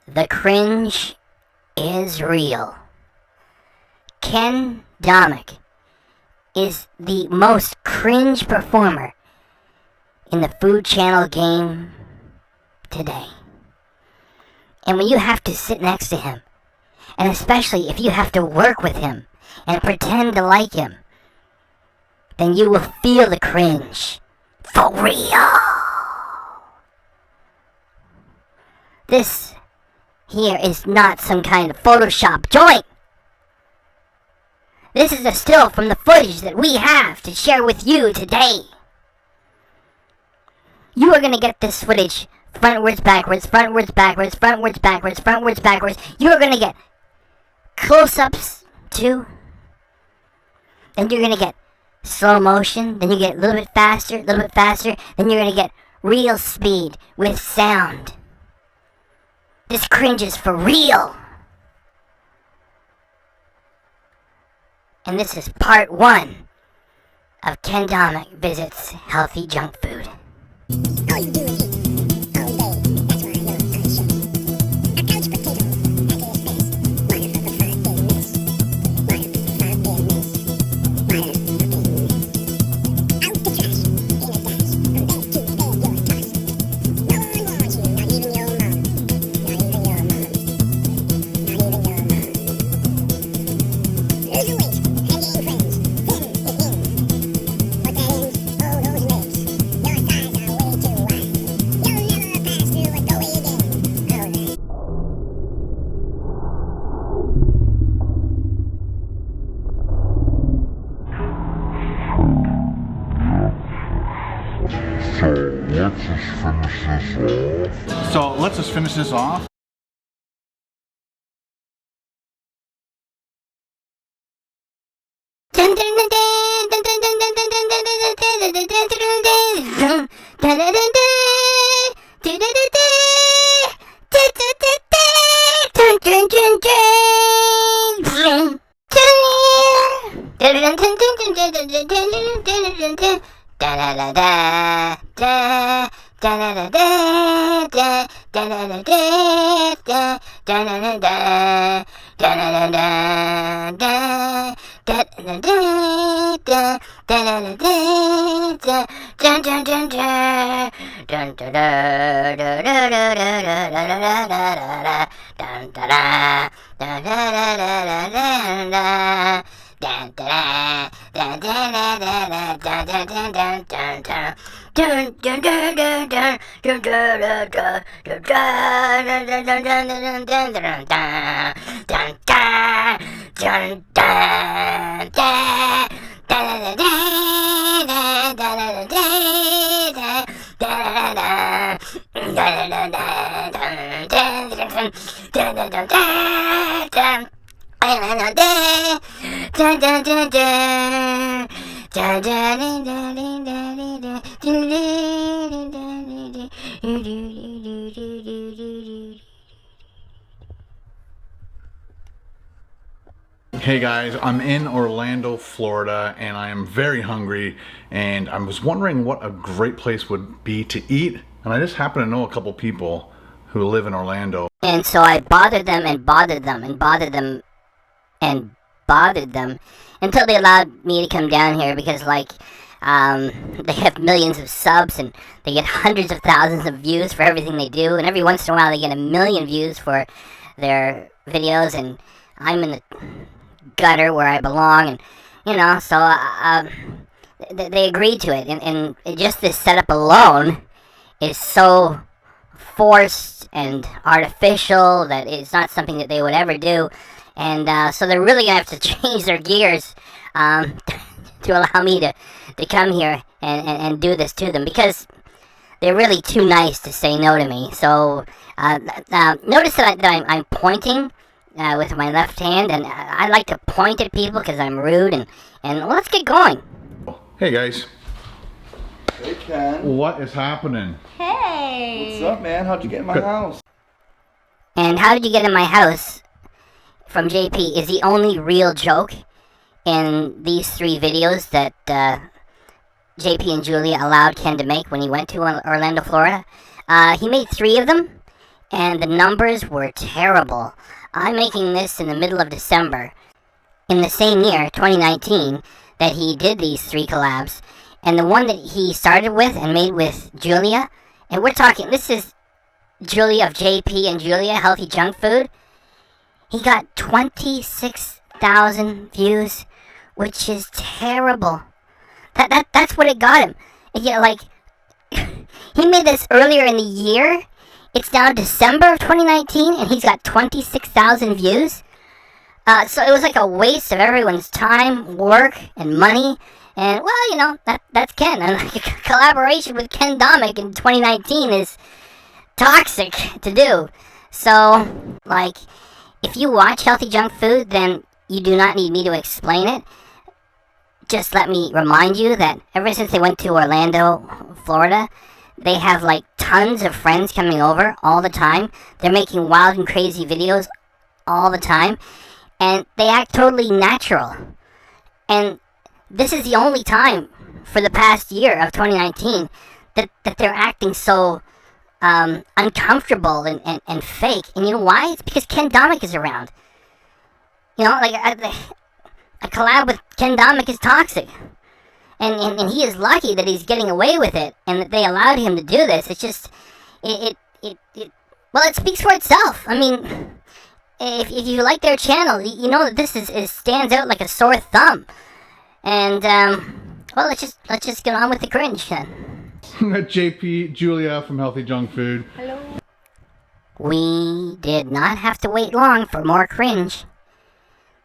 The cringe is real. Ken Domik is the most cringe performer in the Food Channel game today. And when you have to sit next to him, and especially if you have to work with him and pretend to like him, then you will feel the cringe. For real! This here is not some kind of Photoshop joint. This is a still from the footage that we have to share with you today. You are going to get this footage frontwards, backwards, frontwards, backwards, frontwards, backwards, frontwards, backwards. You are going to get close-ups too. Then you're going to get slow motion. Then you get a little bit faster, then you're going to get real speed with sound. This cringe is for real. And this is part 1 of Ken Domik visits Healthy Junk Food. All you do is eat all day. That's why I know I should. A couch potato after his face. Motherfucker 5 day miss. Motherfucker 5 day miss. Motherfucking miss. Out the trash. In a dash. From bed to bed you're tossed. No one wants you. Not even your mom. Not even your mom. Not even your mom. Lose your weight. So let's just finish this off. Hey guys, I'm in Orlando, Florida, and I am very hungry, and I was wondering what a great place would be to eat, and I just happen to know a couple people who live in Orlando. And so I bothered them and bothered them and bothered them and bothered them until they allowed me to come down here because, like, they have millions of subs and they get hundreds of thousands of views for everything they do, and every once in a while they get 1 million views for their videos, and I'm in the gutter where I belong, and you know, so they agreed to it, and just this setup alone is so forced and artificial that it's not something that they would ever do, and so they're really gonna have to change their gears to allow me to come here and do this to them, because they're really too nice to say no to me. So notice that I'm pointing with my left hand, and I like to point at people because I'm rude, and let's get going. Hey guys. Hey Ken. What is happening? Hey. What's up, man? How'd you get in my house? And how did you get in my house from JP is the only real joke in these 3 videos that JP and Julia allowed Ken to make when he went to Orlando, Florida. He made 3 of them, and the numbers were terrible. I'm making this in the middle of December, in the same year, 2019, that he did these 3 collabs. And the one that he started with and made with Julia, and we're talking, this is Julia of JP and Julia, Healthy Junk Food. He got 26,000 views, which is terrible. That's what it got him. Yeah, like, he made this earlier in the year. It's now December of 2019, and he's got 26,000 views. So it was like a waste of everyone's time, work, and money. And, well, you know, that's Ken. And like, a collaboration with Ken Domik in 2019 is toxic to do. So, like, if you watch Healthy Junk Food, then you do not need me to explain it. Just let me remind you that ever since they went to Orlando, Florida, they have like tons of friends coming over all the time. They're making wild and crazy videos all the time, and they act totally natural. And this is the only time for the past year of 2019 that they're acting so uncomfortable and fake. And you know why? It's because Ken Domik is around. You know, like a collab with Ken Domik is toxic. And he is lucky that he's getting away with it and that they allowed him to do this. It's just, well, it speaks for itself. I mean, if you like their channel, you know that this is stands out like a sore thumb. And, well, let's just get on with the cringe then. JP, Julia from Healthy Junk Food. Hello. We did not have to wait long for more cringe.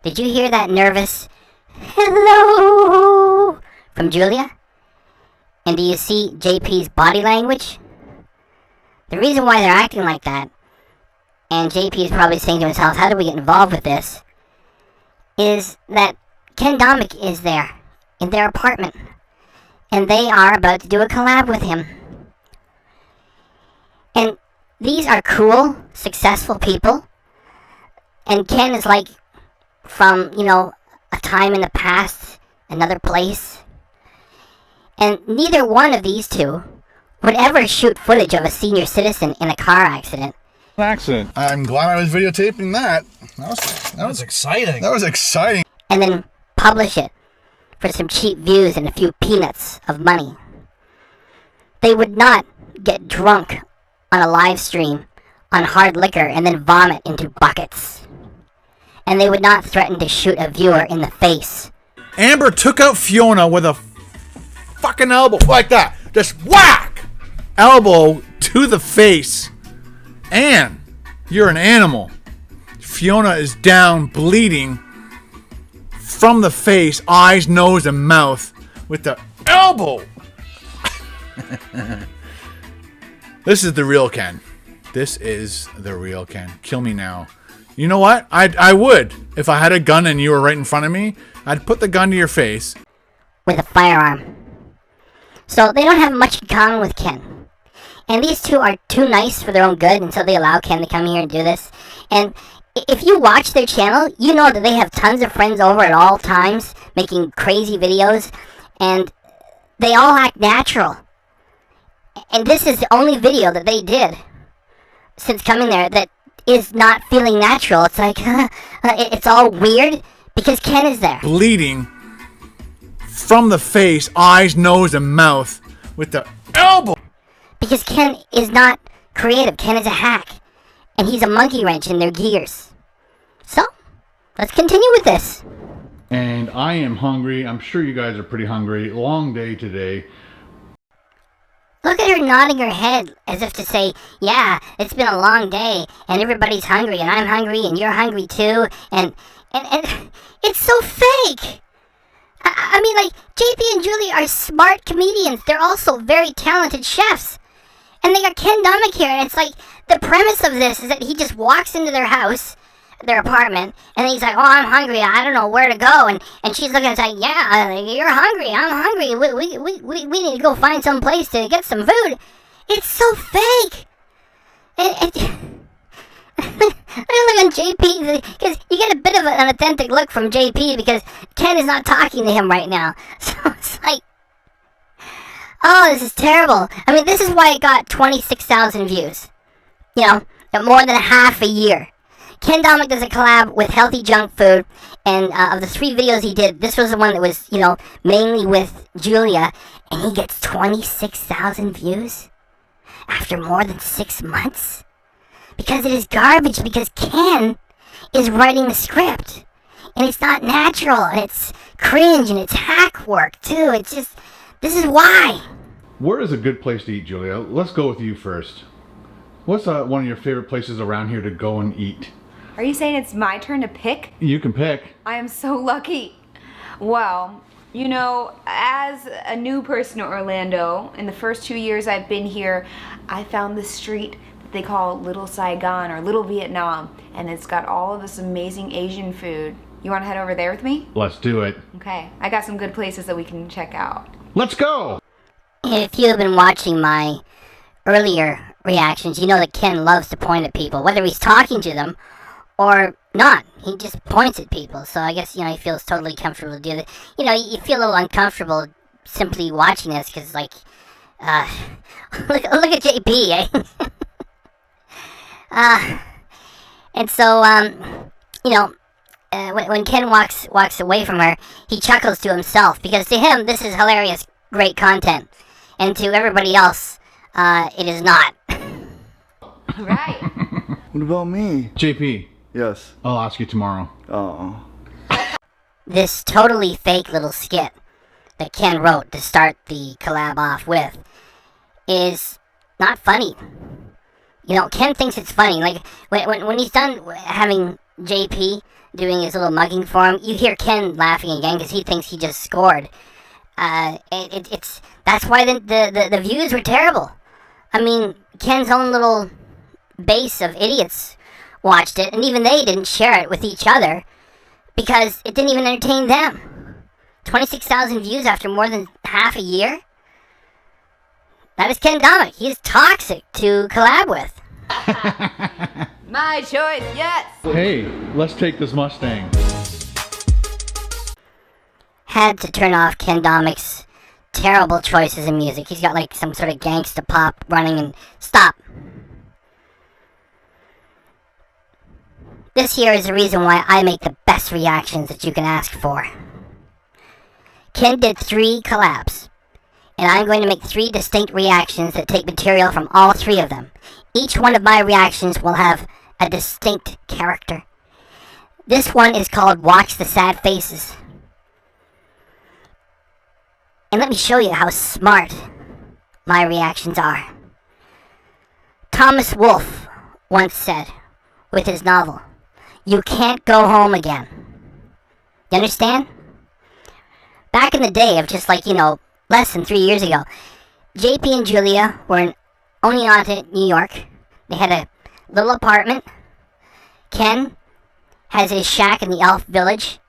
Did you hear that nervous hello from Julia? And do you see JP's body language? The reason why they're acting like that, and JP is probably saying to himself, how do we get involved with this, is that Ken Domik is there in their apartment, and they are about to do a collab with him. And these are cool, successful people, and Ken is like from, you know, a time in the past, another place. And neither one of these two would ever shoot footage of a senior citizen in a car accident. Accident. I'm glad I was videotaping that. That was exciting. That was exciting. And then publish it for some cheap views and a few peanuts of money. They would not get drunk on a live stream on hard liquor and then vomit into buckets. And they would not threaten to shoot a viewer in the face. Amber took out Fiona with a fucking elbow like that. Just whack! Elbow to the face. Anne, you're an animal. Fiona is down, bleeding from the face, eyes, nose, and mouth with the elbow. This is the real Ken. This is the real Ken. Kill me now. You know what? I would. If I had a gun and you were right in front of me, I'd put the gun to your face. With a firearm. So they don't have much in common with Ken. And these two are too nice for their own good, and so they allow Ken to come here and do this. And if you watch their channel, you know that they have tons of friends over at all times, making crazy videos, and they all act natural. And this is the only video that they did since coming there that is not feeling natural. It's like, it's all weird because Ken is there. Bleeding from the face, eyes, nose, and mouth with the elbow. Because Ken is not creative. Ken is a hack. And he's a monkey wrench in their gears. So, let's continue with this. And I am hungry. I'm sure you guys are pretty hungry. Long day today. Look at her nodding her head as if to say, yeah, it's been a long day, and everybody's hungry, and I'm hungry, and you're hungry too, and it's so fake. I mean, like, JP and Julie are smart comedians. They're also very talented chefs. And they got Ken Domik here, and it's like, the premise of this is that he just walks into their house, their apartment, and he's like, oh, I'm hungry, I don't know where to go, and she's looking and saying, yeah, you're hungry, I'm hungry, we need to go find some place to get some food. It's so fake. I look on JP, because you get a bit of an authentic look from JP, because Ken is not talking to him right now, so it's like, oh, this is terrible. I mean, this is why it got 26,000 views. You know, more than half a year. Ken Domik does a collab with HellthyJunkFood, and of the 3 videos he did, this was the one that was, mainly with Julia, and he gets 26,000 views after more than 6 months? Because it is garbage, because Ken is writing the script, and it's not natural, and it's cringe, and it's hack work, too. It's just, this is why. Where is a good place to eat, Julia? Let's go with you first. What's one of your favorite places around here to go and eat? Are you saying it's my turn to pick? You can pick. I am so lucky. Well, as a new person to Orlando, in the first 2 years I've been here, I found this street that they call Little Saigon or Little Vietnam, and it's got all of this amazing Asian food. You want to head over there with me? Let's do it. Okay, I got some good places that we can check out. Let's go! If you have been watching my earlier reactions, you know that Ken loves to point at people, whether he's talking to them or not. He just points at people, so I guess, he feels totally comfortable to do that. You feel a little uncomfortable simply watching this, because, look at JP, eh? And so, when Ken walks away from her, he chuckles to himself, because to him, this is hilarious, great content, and to everybody else, it is not. Right. What about me? JP, Yes. I'll ask you tomorrow. Oh. This totally fake little skit that Ken wrote to start the collab off with is not funny. Ken thinks it's funny. Like, when he's done having JP doing his little mugging for him, you hear Ken laughing again because he thinks he just scored. That's why the views were terrible. I mean, Ken's own little base of idiots watched it, and even they didn't share it with each other because it didn't even entertain them. 26,000 views after more than half a year? That is Ken Domik. He is toxic to collab with. My choice, yes! Hey, let's take this Mustang. Had to turn off Ken Domik's terrible choices in music. He's got some sort of gangsta pop running, and stop. This here is the reason why I make the best reactions that you can ask for. Ken did 3 collabs, and I'm going to make 3 distinct reactions that take material from all 3 of them. Each one of my reactions will have a distinct character. This one is called Watch the Sad Faces. And let me show you how smart my reactions are. Thomas Wolfe once said, with his novel, "You can't go home again." You understand? Back in the day of just less than 3 years ago, JP and Julia were in Oneonta, New York. They had a little apartment. Ken has his shack in the Elf Village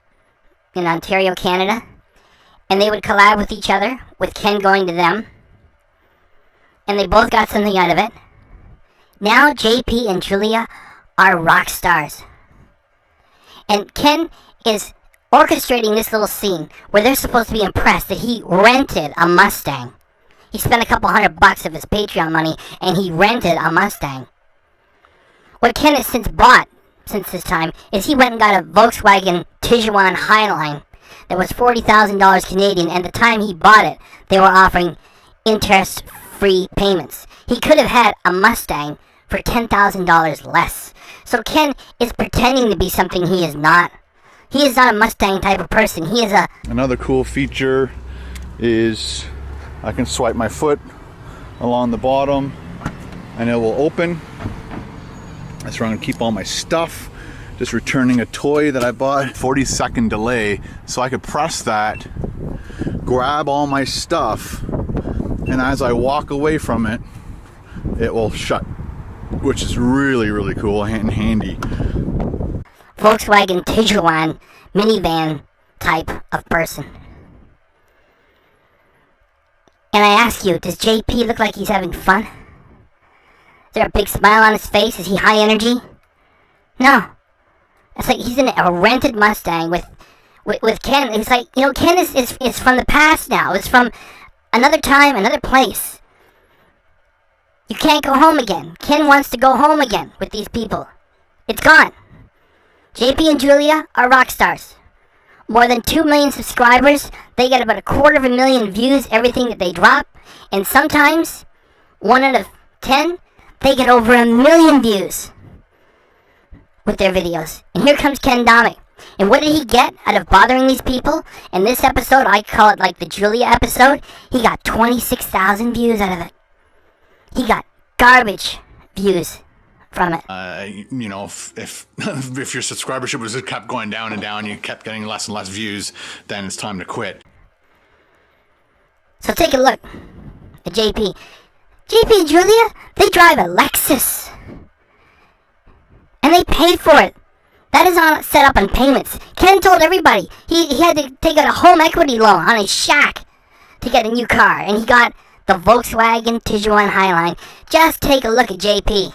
in Ontario, Canada. And they would collab with each other, with Ken going to them. And they both got something out of it. Now JP and Julia are rock stars. And Ken is orchestrating this little scene where they're supposed to be impressed that he rented a Mustang. He spent a couple $100 of his Patreon money and he rented a Mustang. What Ken has since bought since this time is he went and got a Volkswagen Tiguan Highline that was $40,000 Canadian, and the time he bought it, they were offering interest-free payments. He could have had a Mustang for $10,000 less. So Ken is pretending to be something he is not. He is not a Mustang type of person. He is a... Another cool feature is I can swipe my foot along the bottom and it will open. That's where I'm gonna keep all my stuff. Just returning a toy that I bought. 40-second delay, so I could press that, grab all my stuff, and as I walk away from it, it will shut, which is really, really cool and handy. Volkswagen Tiguan minivan type of person. And I ask you, does JP look like he's having fun? Is there a big smile on his face? Is he high energy? No. It's like he's in a rented Mustang with Ken. It's like, Ken is from the past now. It's from another time, another place. You can't go home again. Ken wants to go home again with these people. It's gone. JP and Julia are rock stars. More than 2 million subscribers. They get about 250,000 views everything that they drop. And sometimes, 1 out of 10, they get over 1 million views with their videos. And here comes Ken Domik. And what did he get out of bothering these people? In this episode, I call it like the Julia episode, he got 26,000 views out of it. He got garbage views from it. You know, if your subscribership was just kept going down and down, you kept getting less and less views, then it's time to quit. So take a look at JP. JP and Julia, they drive a Lexus. And they paid for it. That is on set up on payments. Ken told everybody he had to take out a home equity loan on his shack to get a new car. And he got the Volkswagen Tiguan Highline. Just take a look at JP.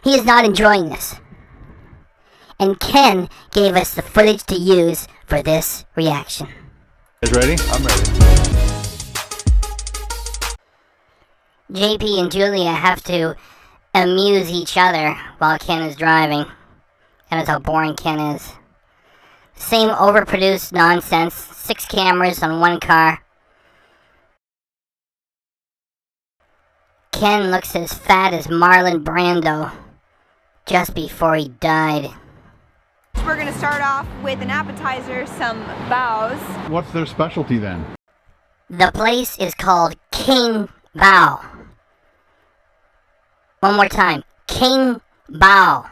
He is not enjoying this. And Ken gave us the footage to use for this reaction. You guys ready? I'm ready. JP and Julia have to amuse each other while Ken is driving. That is how boring Ken is. Same overproduced nonsense. 6 cameras on 1 car. Ken looks as fat as Marlon Brando just before he died. We're gonna start off with an appetizer, some bows. What's their specialty then? The place is called King Bao. One more time. King Bao.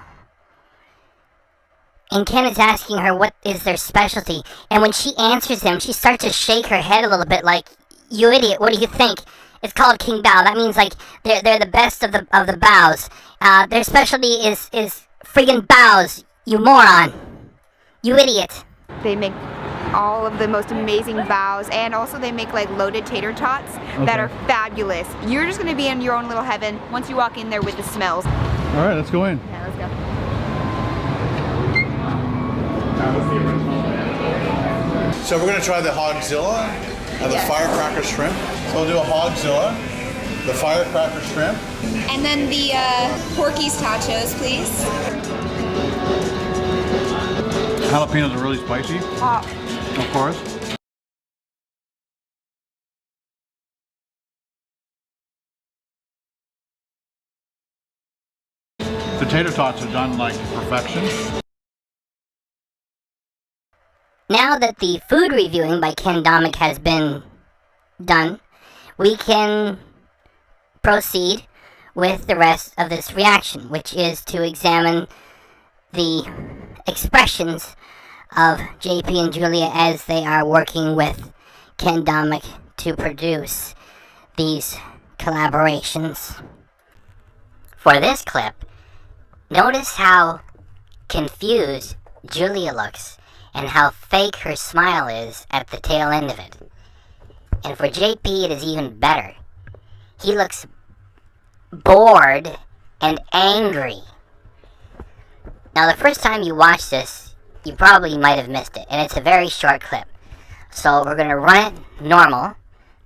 And Ken is asking her what is their specialty. And when she answers him, she starts to shake her head a little bit like, you idiot, what do you think? It's called King Bao. That means like they're the best of the bows. Their specialty is friggin' bows, you moron. You idiot. They make all of the most amazing bows, and also they make like loaded tater tots that are fabulous. You're just gonna be in your own little heaven once you walk in there with the smells. All right, let's go in. Yeah, let's go. So we're gonna try the Hogzilla and the firecracker shrimp. So we'll do a Hogzilla, the firecracker shrimp. And then the Porky's tachos, please. Jalapenos are really spicy, of course. The tater tots are done like perfection. Now that the food reviewing by Ken Domik has been done, we can proceed with the rest of this reaction, which is to examine the expressions of JP and Julia as they are working with Ken Domik to produce these collaborations. For this clip, notice how confused Julia looks and how fake her smile is at the tail end of it. And for JP, it is even better. He looks bored and angry. Now, the first time you watch this, you probably might have missed it, and it's a very short clip. So we're going to run it normal,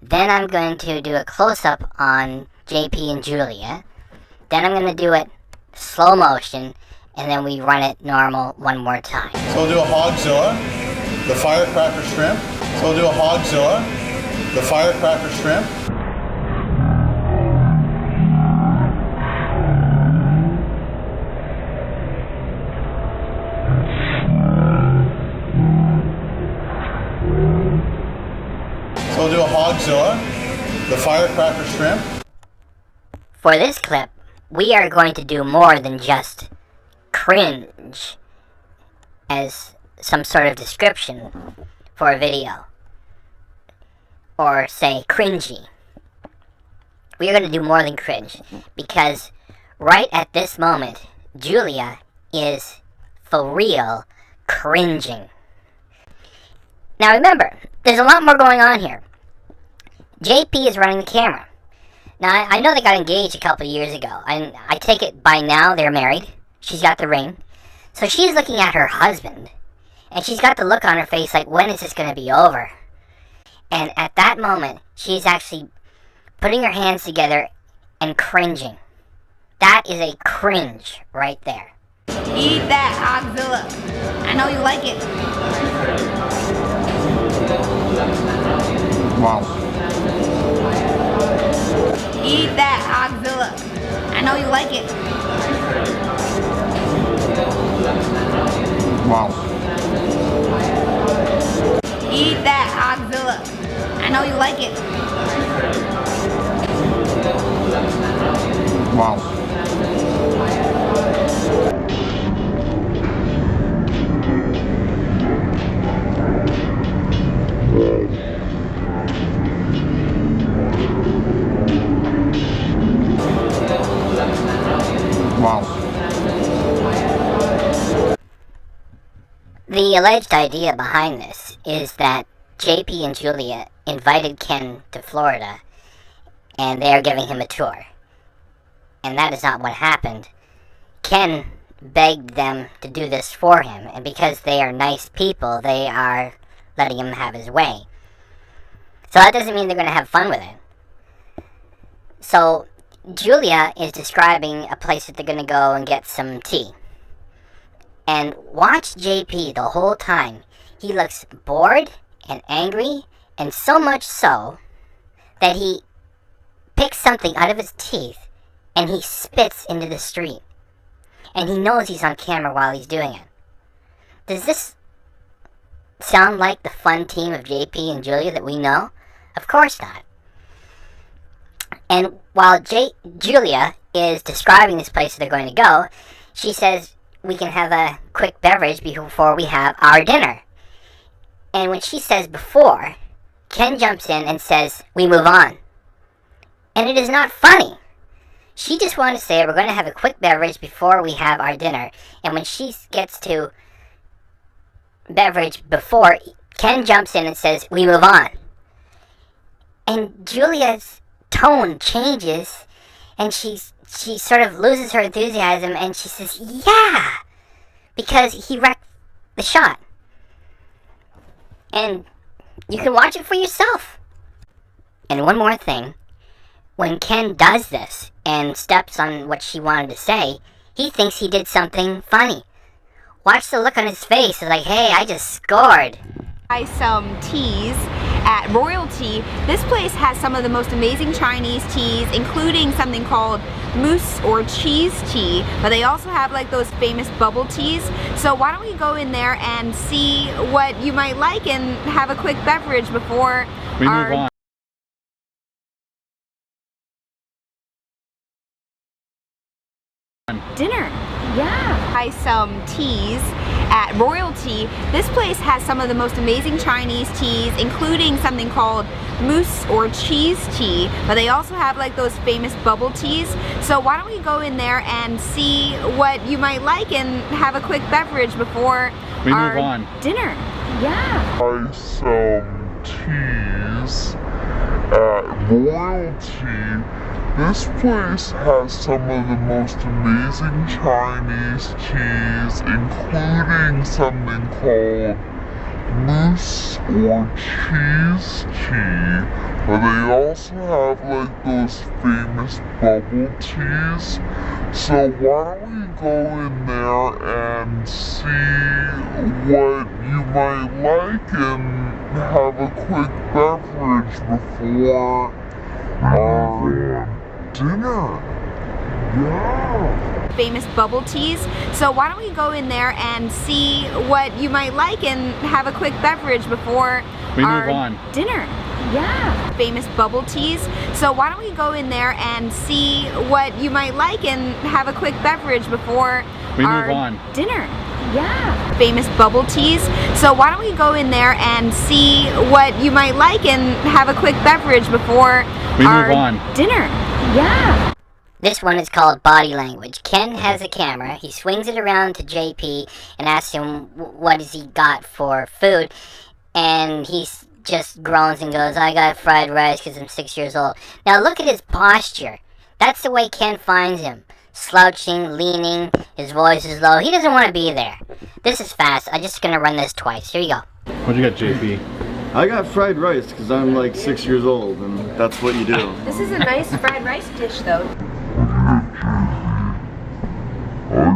then I'm going to do a close-up on JP and Julia, then I'm going to do it slow motion, and then we run it normal one more time. So we'll do a Hogzilla, the firecracker shrimp. So we'll do a Hogzilla, the firecracker shrimp. So we'll do a Hogzilla, the firecracker shrimp. For this clip, we are going to do more than just cringe as some sort of description for a video. Or say cringy. We are going to do more than cringe, because right at this moment, Julia is for real cringing. Now remember, there's a lot more going on here. JP is running the camera. Now, I know they got engaged a couple of years ago, and I take it by now they're married. She's got the ring. So she's looking at her husband, and she's got the look on her face like, when is this going to be over? And at that moment, she's actually putting your hands together and cringing. That is a cringe right there. Eat that, Hogzilla. I know you like it. Wow. Eat that, Hogzilla. I know you like it. Wow. Eat that, Hogzilla. I know you like it. Wow. Wow. The alleged idea behind this is that JP and Julia invited Ken to Florida and they are giving him a tour. And that is not what happened. Ken begged them to do this for him, and because they are nice people, they are letting him have his way. So that doesn't mean they're going to have fun with it. So Julia is describing a place that they're going to go and get some tea. And watch JP the whole time. He looks bored and angry, and so much so that he picks something out of his teeth and he spits into the street. And he knows he's on camera while he's doing it. Does this sound like the fun team of JP and Julia that we know? Of course not. And while Julia is describing this place that they're going to go, she says we can have a quick beverage before we have our dinner. And when she says before, Ken jumps in and says we move on. And it is not funny. She just wanted to say we're going to have a quick beverage before we have our dinner. And when she gets to beverage before, Ken jumps in and says we move on. And Julia's tone changes, and she sort of loses her enthusiasm, and she says, yeah, because he wrecked the shot. And you can watch it for yourself. And one more thing, when Ken does this and steps on what she wanted to say, he thinks he did something funny. Watch the look on his face, it's like, hey, I just scored. Buy some teas at Royalty. This place has some of the most amazing Chinese teas, including something called mousse or cheese tea, but they also have like those famous bubble teas. So why don't we go in there and see what you might like and have a quick beverage before We move on. dinner. Yeah. Buy some teas at Royalty. This place has some of the most amazing Chinese teas, including something called mousse or cheese tea, but they also have like those famous bubble teas. So why don't we go in there and see what you might like and have a quick beverage before We our move on. dinner. Yeah. Buy some teas at Royalty. This place has some of the most amazing Chinese teas, including something called mousse or cheese tea, but they also have like those famous bubble teas. So why don't we go in there and see what you might like and have a quick beverage before our dinner. Yeah. Famous bubble teas. So why don't we go in there and see what you might like and have a quick beverage before We our move on. dinner. Yeah. Famous bubble teas. So why don't we go in there and see what you might like and have a quick beverage before We our move on. dinner. Yeah. Famous bubble teas. So why don't we go in there and see what you might like and have a quick beverage before We our move on. dinner. Yeah. This one is called Body Language. Ken has a camera. He swings it around to JP and asks him what has he got for food. And he just groans and goes, I got fried rice because I'm 6 years old. Now look at his posture. That's the way Ken finds him. Slouching, leaning, his voice is low. He doesn't want to be there. This is fast. I'm just going to run this twice. Here you go. What you got, JP? I got fried rice because I'm like 6 years old, and that's what you do. This is a nice fried rice dish, though. I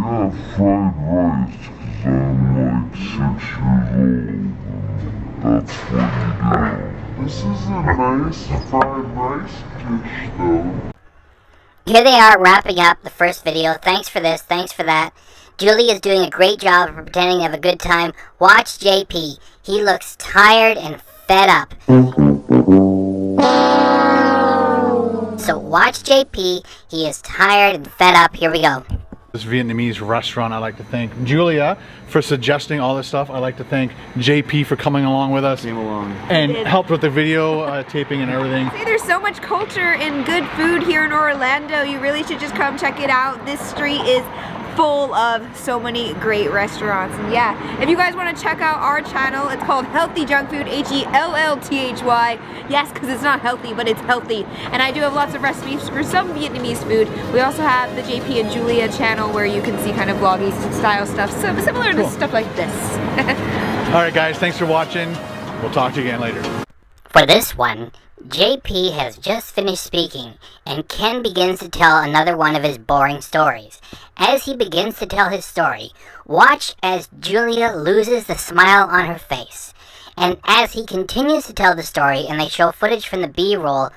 got fried rice because I'm like 6 years old. That's what you do. This is a nice fried rice dish though. Here they are wrapping up the first video. Thanks for this, thanks for that. Julie is doing a great job of pretending to have a good time. Watch JP. He looks tired and fed up. So watch JP. He is tired and fed up. Here we go. This Vietnamese restaurant, I'd like to thank Julia for suggesting all this stuff. I'd like to thank JP for coming along with us. Came along. And helped with the video taping and everything. See, there's so much culture and good food here in Orlando. You really should just come check it out. This street is full of so many great restaurants. And yeah, if you guys want to check out our channel, it's called HellthyJunkFood, HELLTHY. Yes, because it's not healthy, but it's healthy. And I do have lots of recipes for some Vietnamese food. We also have the JP and Julia channel where you can see kind of vloggy style stuff, so similar to stuff like this. Alright guys, thanks for watching. We'll talk to you again later. For this one, JP has just finished speaking, and Ken begins to tell another one of his boring stories. As he begins to tell his story, watch as Julia loses the smile on her face. And as he continues to tell the story, and they show footage from the B-roll,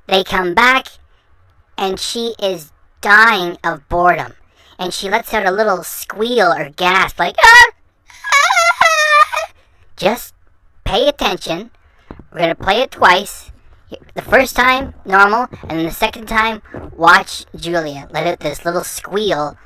they come back, and she is dying of boredom. And she lets out a little squeal or gasp, like, ah! Ah! Just pay attention. We're going to play it twice. The first time, normal, and then the second time, watch Julia let out this little squeal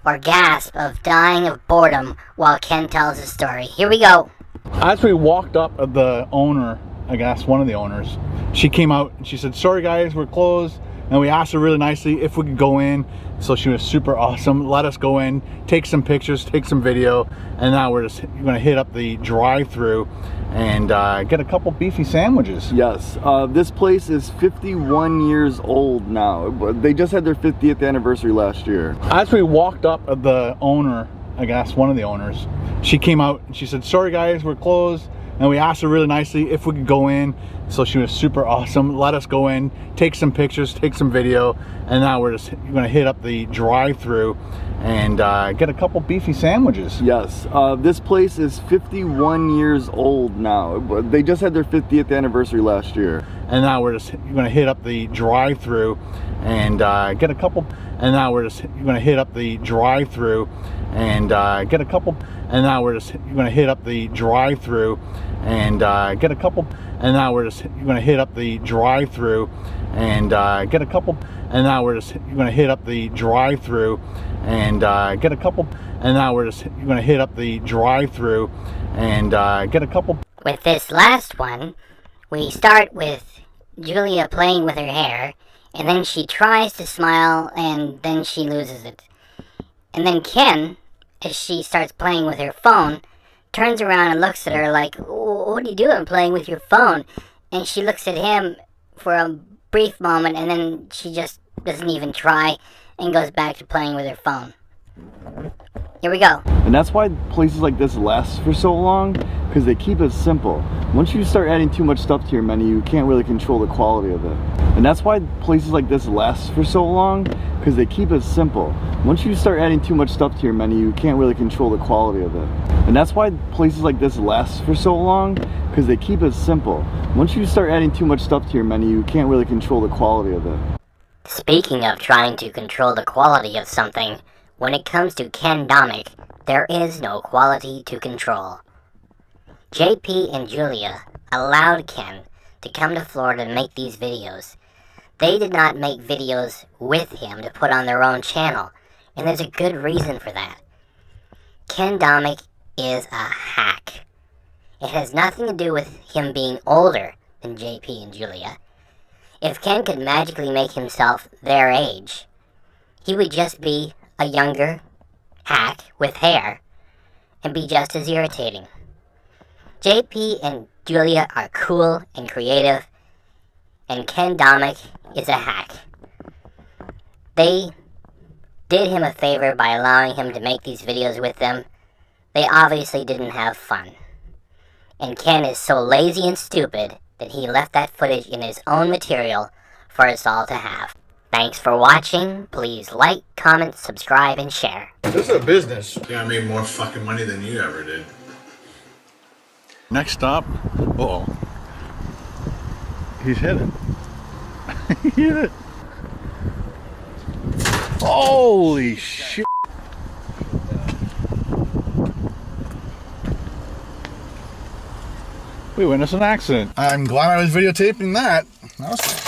or gasp of dying of boredom while Ken tells his story. Here we go. As we walked up, the owner, I guess one of the owners, she came out and she said, sorry guys, we're closed. And we asked her really nicely if we could go in. So she was super awesome, let us go in, take some pictures, take some video, and now we're just gonna hit up the drive-thru and get a couple beefy sandwiches. Yes, this place is 51 years old now. They just had their 50th anniversary last year. As we walked up, the owner, I guess one of the owners, she came out and she said, sorry guys, we're closed. And we asked her really nicely if we could go in. So she was super awesome, let us go in, take some pictures, take some video, and now we're just gonna hit up the drive-thru and get a couple beefy sandwiches. Yes, this place is 51 years old now. They just had their 50th anniversary last year. And now we're just gonna hit up the drive-thru and get a couple, and now we're just gonna hit up the drive-thru and get a couple, and now we're just gonna hit up the drive-thru and get a couple, and now we're just gonna hit up the drive-thru and get a couple, and now we're just gonna hit up the drive-thru and get a couple, and now we're just gonna hit up the drive-thru and get a couple. With this last one, we start with Julia playing with her hair, and then she tries to smile, and then she loses it. And then Ken, as she starts playing with her phone, turns around and looks at her like, what are you doing playing with your phone? And she looks at him for a brief moment, and then she just doesn't even try and goes back to playing with her phone. Here we go. And that's why places like this last for so long, because they keep it simple. Once you start adding too much stuff to your menu, you can't really control the quality of it. And that's why places like this last for so long, because they keep it simple. Once you start adding too much stuff to your menu, you can't really control the quality of it. And that's why places like this last for so long, because they keep it simple. Once you start adding too much stuff to your menu, you can't really control the quality of it. Speaking of trying to control the quality of something, when it comes to Ken Domik, there is no quality to control. JP and Julia allowed Ken to come to Florida and make these videos. They did not make videos with him to put on their own channel, and there's a good reason for that. Ken Domik is a hack. It has nothing to do with him being older than JP and Julia. If Ken could magically make himself their age, he would just be a younger hack with hair and be just as irritating. JP and Julia are cool and creative, and Ken Domik is a hack. They did him a favor by allowing him to make these videos with them. They obviously didn't have fun. And Ken is so lazy and stupid that he left that footage in his own material for us all to have. Thanks for watching. Please like, comment, subscribe, and share. This is a business. Yeah, I made more fucking money than you ever did. Next stop. Uh-oh. He's hit it. He hit it. Holy shit. We witnessed an accident. I'm glad I was videotaping that.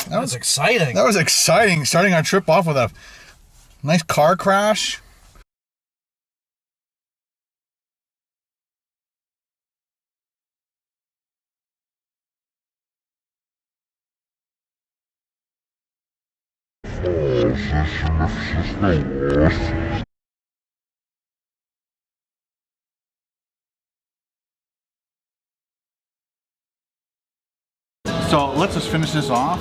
That was exciting. That was exciting. Starting our trip off with a nice car crash. So let's just finish this off.